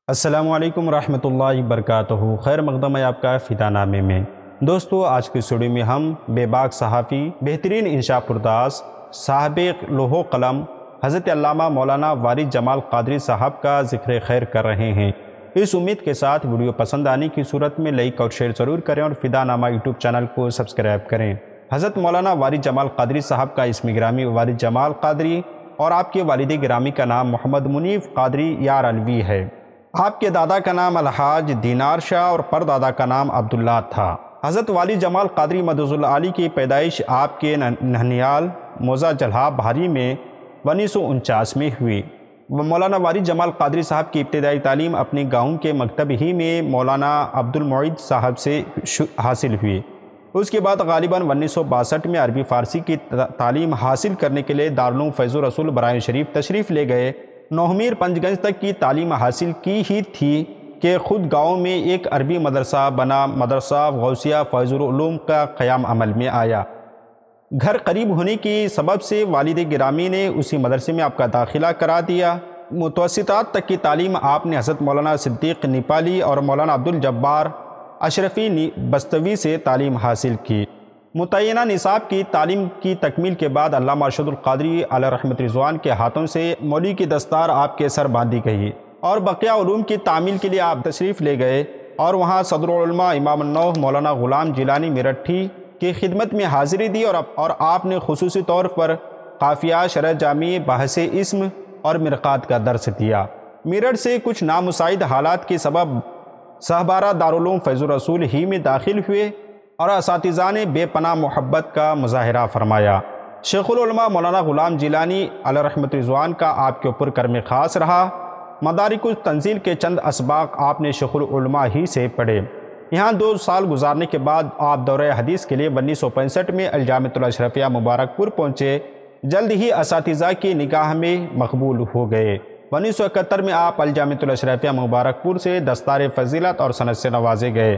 السلام علیکم ورحمۃ اللہ وبرکاتہ۔ خیر مقدم ہے آپ کا فدا نامے میں۔ دوستو، آج کی اسٹوڈیو میں ہم بے باک صحافی، بہترین انشاء پرداز، صاحب لوح و قلم حضرت علامہ مولانا وارث جمال قادری صاحب کا ذکر خیر کر رہے ہیں۔ اس امید کے ساتھ ویڈیو پسند آنے کی صورت میں لائک اور شیئر ضرور کریں اور فدا نامہ یوٹیوب چینل کو سبسکرائب کریں۔ حضرت مولانا وارث جمال قادری صاحب کا اسم گرامی وارث جمال قادری اور آپ کے والد گرامی کا نام محمد منیف قادری یار علوی ہے۔ آپ کے دادا کا نام الحاج دینار شاہ اور پردادا کا نام عبداللہ تھا۔ حضرت وارث جمال قادری مدظ العالی کی پیدائش آپ کے نہنیال موضع جلہا بھاری میں 1949 میں ہوئی۔ مولانا وارث جمال قادری صاحب کی ابتدائی تعلیم اپنے گاؤں کے مکتب ہی میں مولانا عبد المعید صاحب سے حاصل ہوئی۔ اس کے بعد غالباً 1962 میں عربی فارسی کی تعلیم حاصل کرنے کے لیے دارالعلوم فیض الرسول برائے شریف تشریف لے گئے۔ نومیر پنجگنج تک کی تعلیم حاصل کی ہی تھی کہ خود گاؤں میں ایک عربی مدرسہ بنا۔ مدرسہ غوثیہ فیض العلوم کا قیام عمل میں آیا۔ گھر قریب ہونے کی سبب سے والد گرامی نے اسی مدرسے میں آپ کا داخلہ کرا دیا۔ متوسطات تک کی تعلیم آپ نے حضرت مولانا صدیق نیپالی اور مولانا عبدالجبار اشرفی بستوی سے تعلیم حاصل کی۔ متعینہ نصاب کی تعلیم کی تکمیل کے بعد علامہ ارشد القادری علیہ رحمت رضوان کے ہاتھوں سے مولوی کی دستار آپ کے سر باندھی گئی اور بقیہ علوم کی تعمیل کے لیے آپ تشریف لے گئے اور وہاں صدر العلماء امام النوح مولانا غلام جیلانی میرٹھی کی خدمت میں حاضری دی اور آپ نے خصوصی طور پر قافیہ، شرح جامع، بحث اسم اور مرقات کا درس دیا۔ میرٹھ سے کچھ نامساعد حالات کے سبب سہبارہ دارالعلوم فیض الرسول ہی میں داخل ہوئے اور اساتذہ نے بے پناہ محبت کا مظاہرہ فرمایا۔ شیخ العلماء مولانا غلام جیلانی علیہ رحمت رضوان کا آپ کے اوپر کرم خاص رہا۔ مدارک التنزیل کے چند اسباق آپ نے شیخ العلماء ہی سے پڑھے۔ یہاں 2 سال گزارنے کے بعد آپ دورہ حدیث کے لیے 1965 میں الجامعۃ الاشرفیہ مبارک پور پہنچے۔ جلد ہی اساتذہ کی نگاہ میں مقبول ہو گئے۔ 1971 میں آپ الجامعۃ الاشرفیہ مبارک پور سے دستار فضیلت اور سند سے نوازے گئے۔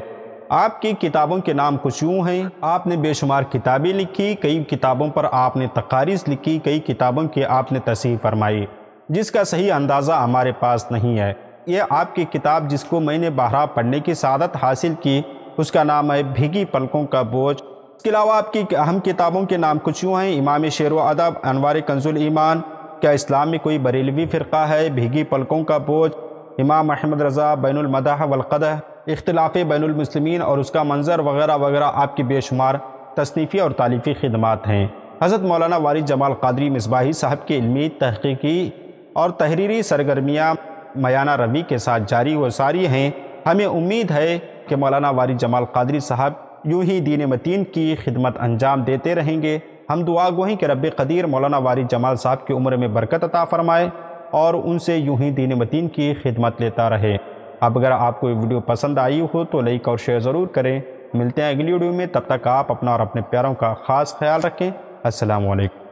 آپ کی کتابوں کے نام کچھ یوں ہیں۔ آپ نے بے شمار کتابیں لکھی، کئی کتابوں پر آپ نے تقاریض لکھی، کئی کتابوں کی آپ نے تصحیح فرمائی جس کا صحیح اندازہ ہمارے پاس نہیں ہے۔ یہ آپ کی کتاب جس کو میں نے بہرحال پڑھنے کی سعادت حاصل کی اس کا نام ہے بھیگی پلکوں کا بوجھ۔ اس کے علاوہ آپ کی اہم کتابوں کے نام کچھ یوں ہیں: امام شعر و ادب، انوار کنز الایمان، کیا اسلام میں کوئی بریلوی فرقہ ہے، بھیگی پلکوں کا بوجھ، امام احمد رضا، بین المدح والقدح، اختلاف بین المسلمین اور اس کا منظر، وغیرہ وغیرہ آپ کی بے شمار تصنیفی اور تالیفی خدمات ہیں۔ حضرت مولانا وارث جمال قادری مصباحی صاحب کی علمی، تحقیقی اور تحریری سرگرمیاں میانہ روی کے ساتھ جاری و ساری ہیں۔ ہمیں امید ہے کہ مولانا وارث جمال قادری صاحب یوں ہی دین متین کی خدمت انجام دیتے رہیں گے۔ ہم دعا گو ہیں کہ رب قدیر مولانا وارث جمال صاحب کی عمر میں برکت عطا فرمائے اور ان سے یوں ہی دین متین کی خدمت لیتا رہے۔ اب اگر آپ کو یہ ویڈیو پسند آئی ہو تو لائک اور شیئر ضرور کریں۔ ملتے ہیں اگلی ویڈیو میں، تب تک آپ اپنا اور اپنے پیاروں کا خاص خیال رکھیں۔ السلام علیکم۔